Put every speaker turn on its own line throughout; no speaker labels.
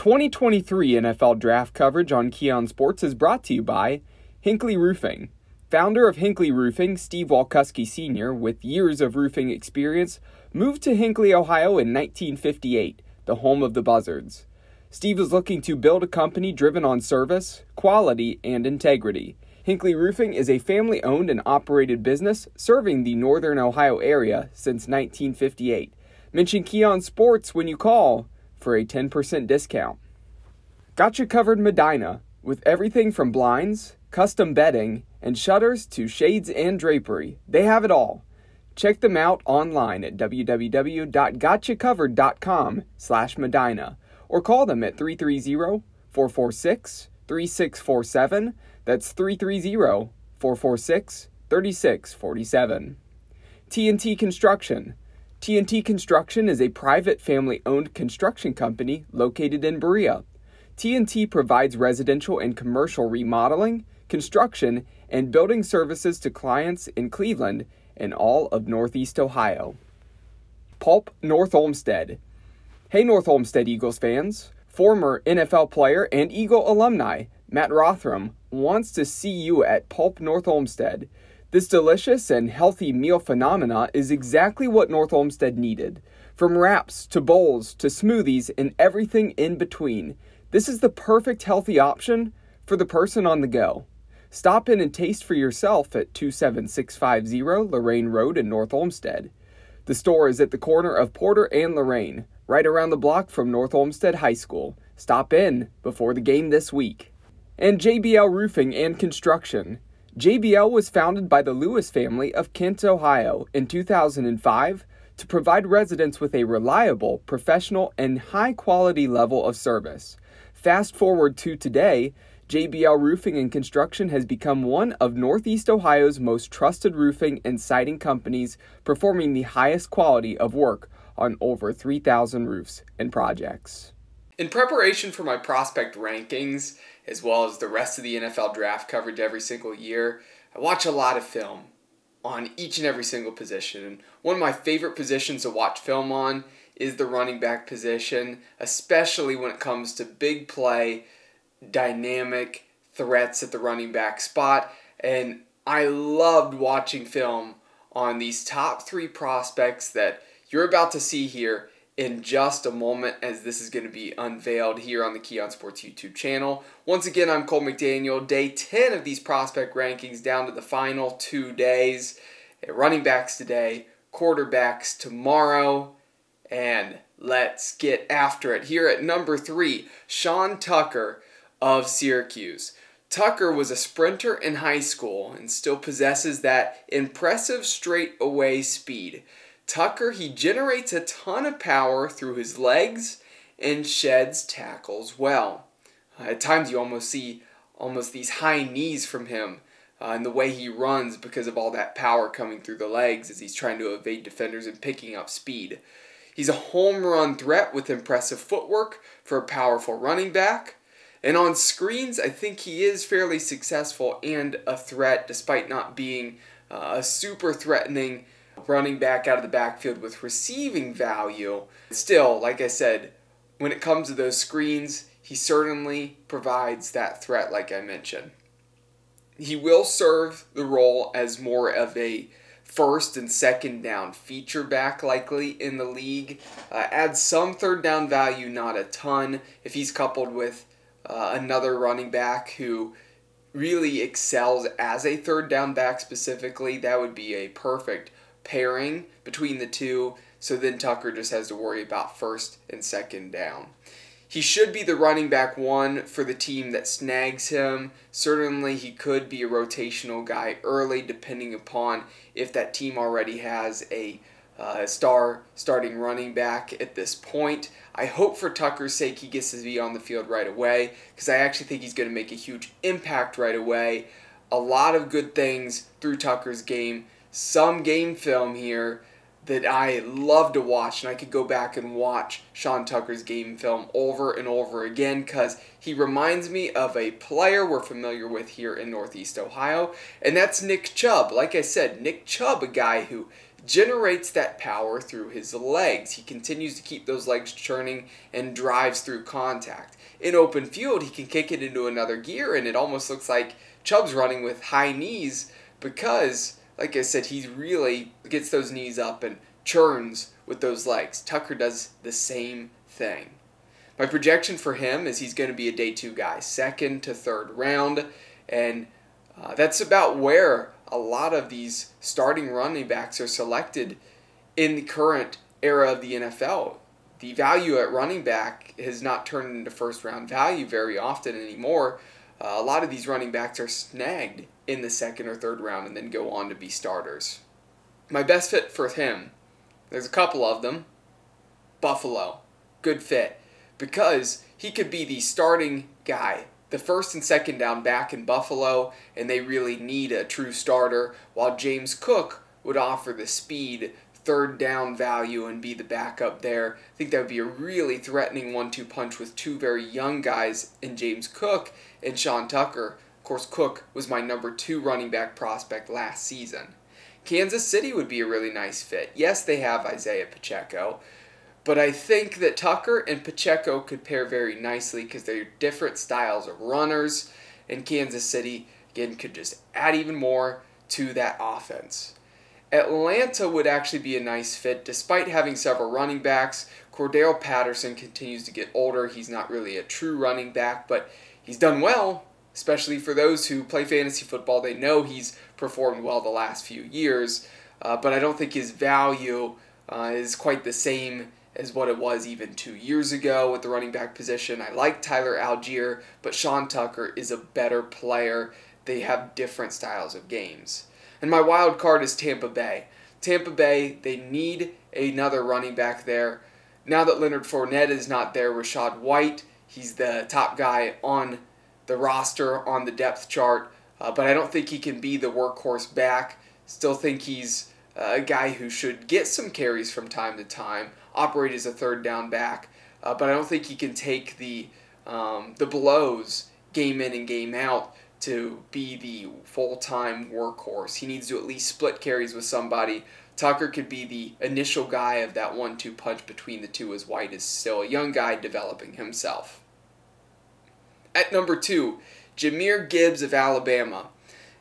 2023 NFL Draft coverage on Keon Sports is brought to you by Hinckley Roofing. Founder of Hinckley Roofing, Steve Walkuski Sr., with years of roofing experience, moved to Hinckley, Ohio in 1958, the home of the Buzzards. Steve is looking to build a company driven on service, quality, and integrity. Hinckley Roofing is a family-owned and operated business serving the northern Ohio area since 1958. Mention Keon Sports when you call for a 10% discount. Got you covered Medina, with everything from blinds, custom bedding, and shutters to shades and drapery. They have it all. Check them out online at www.gotchacovered.com/Medina or call them at 330-446-3647. That's 330-446-3647. TNT Construction. TNT Construction is a private family-owned construction company located in Berea. TNT provides residential and commercial remodeling, construction, and building services to clients in Cleveland and all of Northeast Ohio. Pulp North Olmsted. Hey North Olmsted Eagles fans, former NFL player and Eagle alumni Matt Rothram wants to see you at Pulp North Olmsted. This delicious and healthy meal phenomena is exactly what North Olmsted needed. From wraps to bowls to smoothies and everything in between, this is the perfect healthy option for the person on the go. Stop in and taste for yourself at 27650 Lorraine Road in North Olmsted. The store is at the corner of Porter and Lorraine, right around the block from North Olmsted High School. Stop in before the game this week. And JBL Roofing and Construction. JBL was founded by the Lewis family of Kent, Ohio in 2005 to provide residents with a reliable, professional, and high-quality level of service. Fast forward to today, JBL Roofing and Construction has become one of Northeast Ohio's most trusted roofing and siding companies, performing the highest quality of work on over 3,000 roofs and projects. In preparation for my prospect rankings, as well as the rest of the NFL draft coverage every single year, I watch a lot of film on each and every single position. And one of my favorite positions to watch film on is the running back position, especially when it comes to big play, dynamic threats at the running back spot. And I loved watching film on these top three prospects that you're about to see here in just a moment, as this is going to be unveiled here on the Keon Sports YouTube channel. Once again, I'm Cole McDaniel. Day 10 of these prospect rankings, down to the final 2 days. Running backs today, quarterbacks tomorrow, and let's get after it. Here at number 3, Sean Tucker of Syracuse. Tucker was a sprinter in high school and still possesses that impressive straightaway speed. Tucker, he generates a ton of power through his legs and sheds tackles well. At times you almost see these high knees from him in the way he runs because of all that power coming through the legs as he's trying to evade defenders and picking up speed. He's a home run threat with impressive footwork for a powerful running back. And on screens, I think he is fairly successful and a threat despite not being a super threatening running back out of the backfield with receiving value. Still, like I said, when it comes to those screens, he certainly provides that threat like I mentioned. He will serve the role as more of a first and second down feature back likely in the league. Adds some third down value, not a ton. If he's coupled with another running back who really excels as a third down back specifically, that would be a perfect pairing between the two, so then Tucker just has to worry about first and second down. He should be the running back one for the team that snags him. Certainly he could be a rotational guy early depending upon if that team already has a starting running back at this point. I hope for Tucker's sake he gets to be on the field right away, because I actually think he's going to make a huge impact right away. A lot of good things through Tucker's game. Some game film here that I love to watch, and I could go back and watch Sean Tucker's game film over and over again because he reminds me of a player we're familiar with here in Northeast Ohio, and that's Nick Chubb. Like I said, Nick Chubb, a guy who generates that power through his legs. He continues to keep those legs churning and drives through contact. In open field, he can kick it into another gear, and it almost looks like Chubb's running with high knees because, like I said, he really gets those knees up and churns with those legs. Tucker does the same thing. My projection for him is he's going to be a day 2 guy, 2nd to 3rd round, and that's about where a lot of these starting running backs are selected in the current era of the NFL. The value at running back has not turned into first-round value very often anymore. A lot of these running backs are snagged in the 2nd or 3rd round and then go on to be starters. My best fit for him, there's a couple of them. Buffalo, good fit, because he could be the starting guy, the 1st and 2nd down back in Buffalo, and they really need a true starter, while James Cook would offer the speed, 3rd down value, and be the backup there. I think that would be a really threatening 1-2 punch with 2 very young guys in James Cook and Sean Tucker. Of course, Cook was my number 2 running back prospect last season. Kansas City would be a really nice fit. Yes, they have Isaiah Pacheco, but I think that Tucker and Pacheco could pair very nicely because they're different styles of runners, and Kansas City, again, could just add even more to that offense. Atlanta would actually be a nice fit despite having several running backs. Cordell Patterson continues to get older. He's not really a true running back, but he's done well, especially for those who play fantasy football. They know he's performed well the last few years, but I don't think his value is quite the same as what it was even 2 years ago with the running back position. I like Tyler Algier, but Sean Tucker is a better player. They have different styles of games. And my wild card is Tampa Bay. Tampa Bay, they need another running back there. Now that Leonard Fournette is not there, Rachaad White, he's the top guy on the roster, on the depth chart, but I don't think he can be the workhorse back. Still think he's a guy who should get some carries from time to time, operate as a 3rd down back, but I don't think he can take the blows game in and game out to be the full-time workhorse. He needs to at least split carries with somebody. Tucker could be the initial guy of that 1-2 punch between the two, as White is still a young guy developing himself. At number 2, Jahmyr Gibbs of Alabama.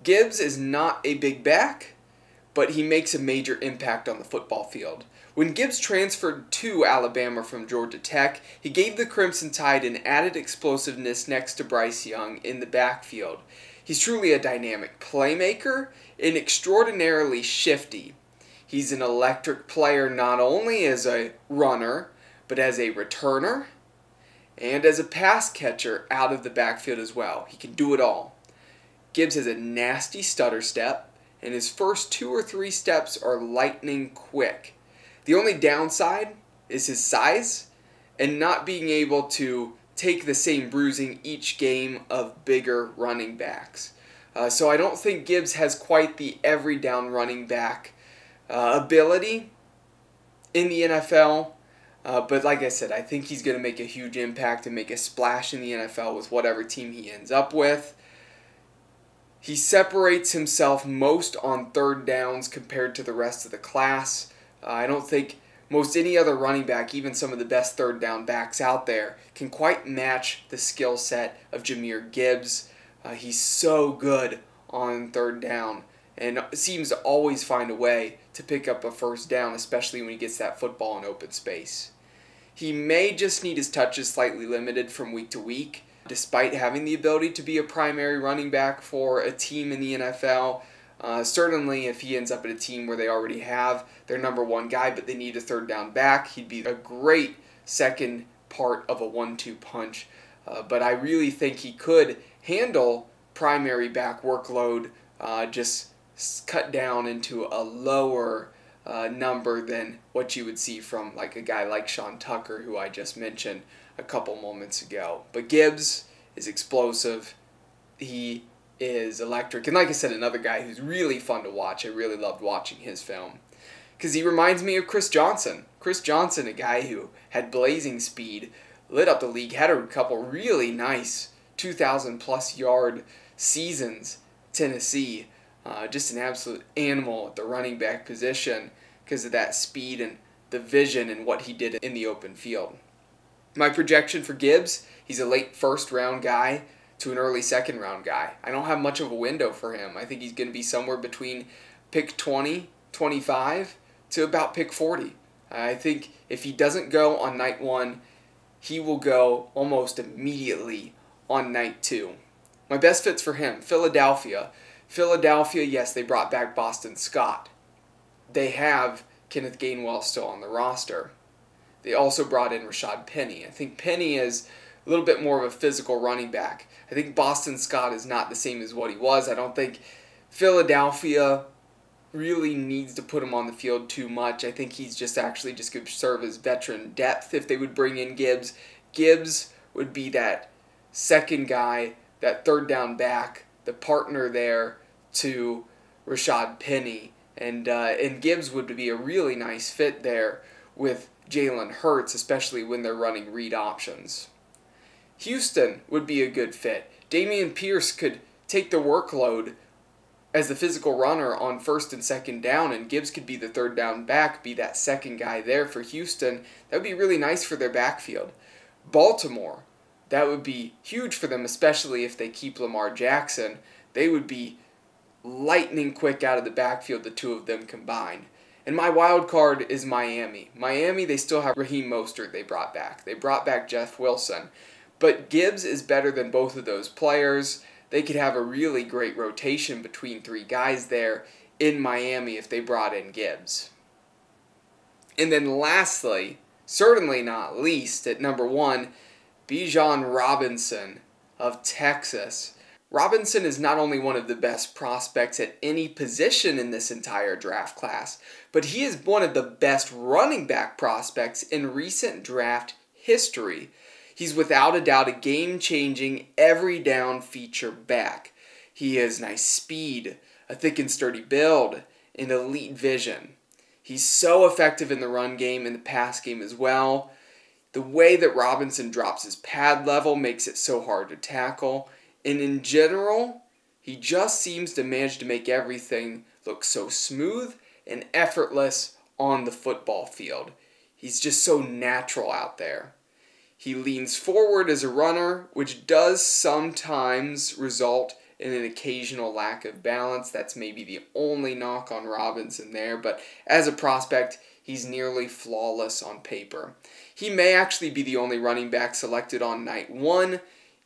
Gibbs is not a big back, but he makes a major impact on the football field. When Gibbs transferred to Alabama from Georgia Tech, he gave the Crimson Tide an added explosiveness next to Bryce Young in the backfield. He's truly a dynamic playmaker and extraordinarily shifty. He's an electric player not only as a runner, but as a returner and as a pass catcher out of the backfield as well. He can do it all. Gibbs has a nasty stutter step, and his first 2 or 3 steps are lightning quick. The only downside is his size and not being able to take the same bruising each game of bigger running backs. So I don't think Gibbs has quite the every down running back ability in the NFL. But like I said, I think he's going to make a huge impact and make a splash in the NFL with whatever team he ends up with. He separates himself most on 3rd downs compared to the rest of the class. I don't think most any other running back, even some of the best 3rd down backs out there, can quite match the skill set of Jahmyr Gibbs. He's so good on 3rd down and seems to always find a way to pick up a 1st down, especially when he gets that football in open space. He may just need his touches slightly limited from week to week, despite having the ability to be a primary running back for a team in the NFL. Certainly, if he ends up at a team where they already have their number 1 guy, but they need a 3rd down back, he'd be a great second part of a 1-2 punch. But I really think he could handle primary back workload, just cut down into a lower number than what you would see from like a guy like Sean Tucker, who I just mentioned a couple moments ago. But Gibbs is explosive. He is electric. And like I said, another guy who's really fun to watch. I really loved watching his film because he reminds me of Chris Johnson. Chris Johnson, a guy who had blazing speed, lit up the league, had a couple really nice 2,000-plus yard seasons. Tennessee, just an absolute animal at the running back position. because of that speed and the vision and what he did in the open field. My projection for Gibbs, he's a late first round guy to an early second round guy. I don't have much of a window for him. I think he's going to be somewhere between pick 20, 25 to about pick 40. I think if he doesn't go on night 1, he will go almost immediately on night 2. My best fits for him, Philadelphia. Philadelphia, yes, they brought back Boston Scott. They have Kenneth Gainwell still on the roster. They also brought in Rashad Penny. I think Penny is a little bit more of a physical running back. I think Boston Scott is not the same as what he was. I don't think Philadelphia really needs to put him on the field too much. I think he's just actually just going to serve as veteran depth if they would bring in Gibbs. Gibbs would be that second guy, that third down back, the partner there to Rashad Penny. And Gibbs would be a really nice fit there with Jalen Hurts, especially when they're running read options. Houston would be a good fit. Dameon Pierce could take the workload as the physical runner on first and second down, and Gibbs could be the third down back, be that second guy there for Houston. That would be really nice for their backfield. Baltimore, that would be huge for them, especially if they keep Lamar Jackson. They would be lightning quick out of the backfield, the two of them combined. And my wild card is Miami. Miami, they still have Raheem Mostert they brought back. They brought back Jeff Wilson. But Gibbs is better than both of those players. They could have a really great rotation between 3 guys there in Miami if they brought in Gibbs. And then lastly, certainly not least, at number 1, Bijan Robinson of Texas. Robinson is not only one of the best prospects at any position in this entire draft class, but he is one of the best running back prospects in recent draft history. He's without a doubt a game-changing, every-down feature back. He has nice speed, a thick and sturdy build, and elite vision. He's so effective in the run game and the pass game as well. The way that Robinson drops his pad level makes it so hard to tackle. And in general, he just seems to manage to make everything look so smooth and effortless on the football field. He's just so natural out there. He leans forward as a runner, which does sometimes result in an occasional lack of balance. That's maybe the only knock on Robinson there, but as a prospect, he's nearly flawless on paper. He may actually be the only running back selected on night 1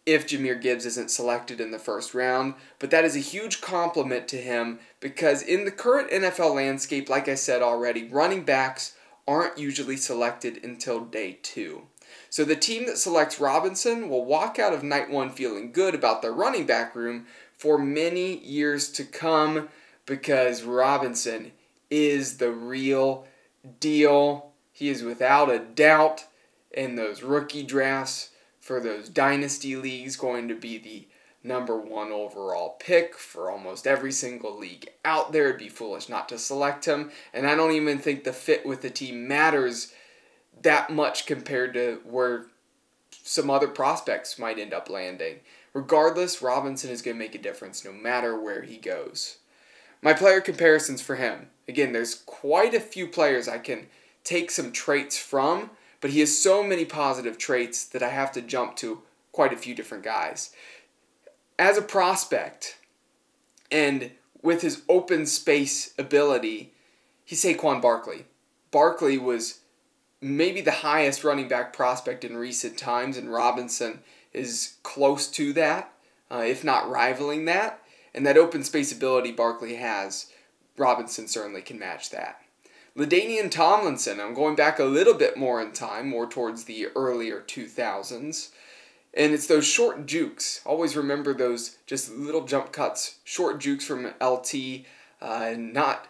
if Jahmyr Gibbs isn't selected in the first round, but that is a huge compliment to him because in the current NFL landscape, like I said already, running backs aren't usually selected until day 2. So the team that selects Robinson will walk out of night 1 feeling good about their running back room for many years to come because Robinson is the real deal. He is without a doubt in those rookie drafts for those dynasty leagues going to be the number 1 overall pick for almost every single league out there. It'd be foolish not to select him, and I don't even think the fit with the team matters that much compared to where some other prospects might end up landing. Regardless, Robinson is going to make a difference no matter where he goes. My player comparisons for him. Again, there's quite a few players I can take some traits from, but he has so many positive traits that I have to jump to quite a few different guys. As a prospect, and with his open space ability, he's Saquon Barkley. Barkley was maybe the highest running back prospect in recent times, and Robinson is close to that, if not rivaling that. And that open space ability Barkley has, Robinson certainly can match that. LaDainian Tomlinson, I'm going back a little bit more in time, more towards the earlier 2000s. And it's those short jukes. Always remember those just little jump cuts, short jukes from LT, not,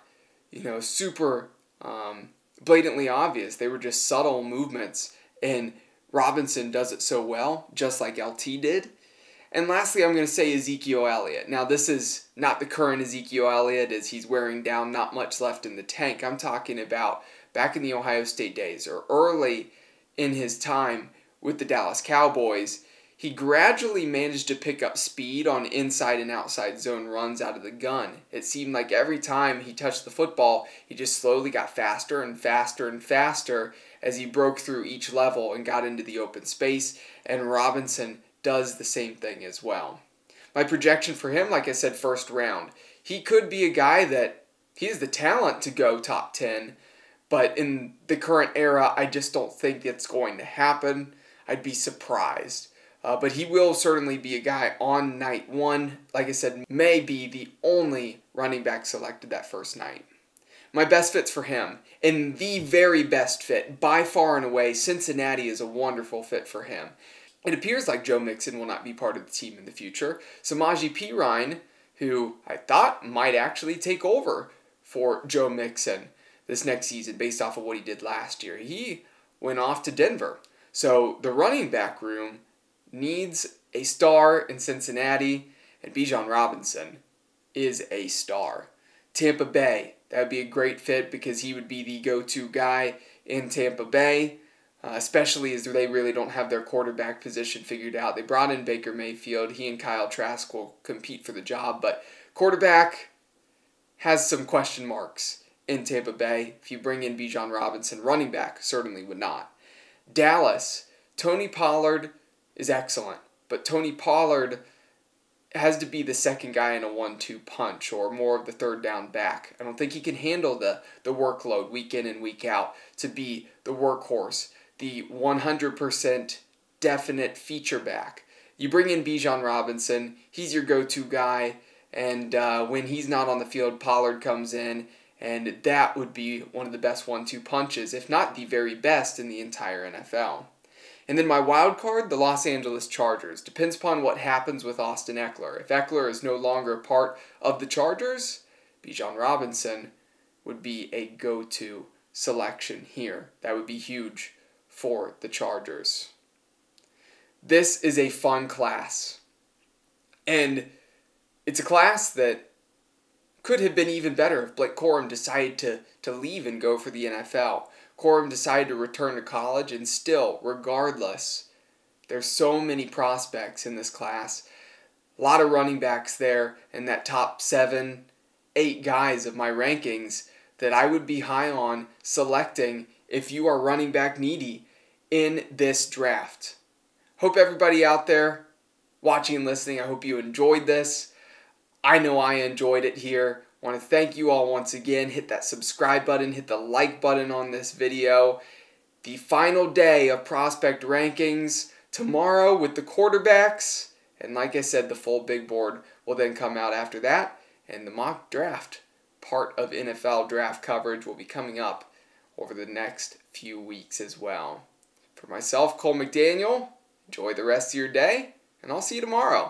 super blatantly obvious. They were just subtle movements, and Robinson does it so well, just like LT did. And lastly, I'm going to say Ezekiel Elliott. Now, this is not the current Ezekiel Elliott as he's wearing down, not much left in the tank. I'm talking about back in the Ohio State days or early in his time with the Dallas Cowboys. He gradually managed to pick up speed on inside and outside zone runs out of the gun. It seemed like every time he touched the football, he just slowly got faster and faster and faster as he broke through each level and got into the open space, and Robinson does the same thing as well. My projection for him, like I said, first round. He could be a guy that he has the talent to go top 10, but in the current era, I just don't think it's going to happen. I'd be surprised. But he will certainly be a guy on night one. Like I said, may be the only running back selected that first night. My best fits for him, and the very best fit, by far and away, Cincinnati is a wonderful fit for him. It appears like Joe Mixon will not be part of the team in the future. Samaje Perine, who I thought might actually take over for Joe Mixon this next season based off of what he did last year, he went off to Denver. So the running back room needs a star in Cincinnati, and Bijan Robinson is a star. Tampa Bay, that would be a great fit because he would be the go-to guy in Tampa Bay, especially as they really don't have their quarterback position figured out. They brought in Baker Mayfield. He and Kyle Trask will compete for the job, but quarterback has some question marks in Tampa Bay. If you bring in Bijan Robinson, running back certainly would not. Dallas, Tony Pollard is excellent, but Tony Pollard has to be the second guy in a 1-2 punch or more of the third down back. I don't think he can handle the workload week in and week out to be the workhorse, the 100% definite feature back. You bring in Bijan Robinson, he's your go-to guy, and when he's not on the field, Pollard comes in, and that would be one of the best 1-2 punches, if not the very best in the entire NFL. And then my wild card, the Los Angeles Chargers. Depends upon what happens with Austin Eckler. If Eckler is no longer a part of the Chargers, Bijan Robinson would be a go-to selection here. That would be huge for the Chargers. This is a fun class. And it's a class that could have been even better if Blake Corum decided to leave and go for the NFL. Corum decided to return to college, and still, regardless, there's so many prospects in this class. A lot of running backs there in that top 7, 8 guys of my rankings that I would be high on selecting if you are running back needy in this draft. Hope everybody out there watching and listening, I hope you enjoyed this. I know I enjoyed it here. I want to thank you all once again. Hit that subscribe button, hit the like button on this video. The final day of prospect rankings tomorrow with the quarterbacks. And like I said, the full big board will then come out after that. And the mock draft part of NFL draft coverage will be coming up over the next few weeks as well. For myself, Cole McDaniel, enjoy the rest of your day, and I'll see you tomorrow.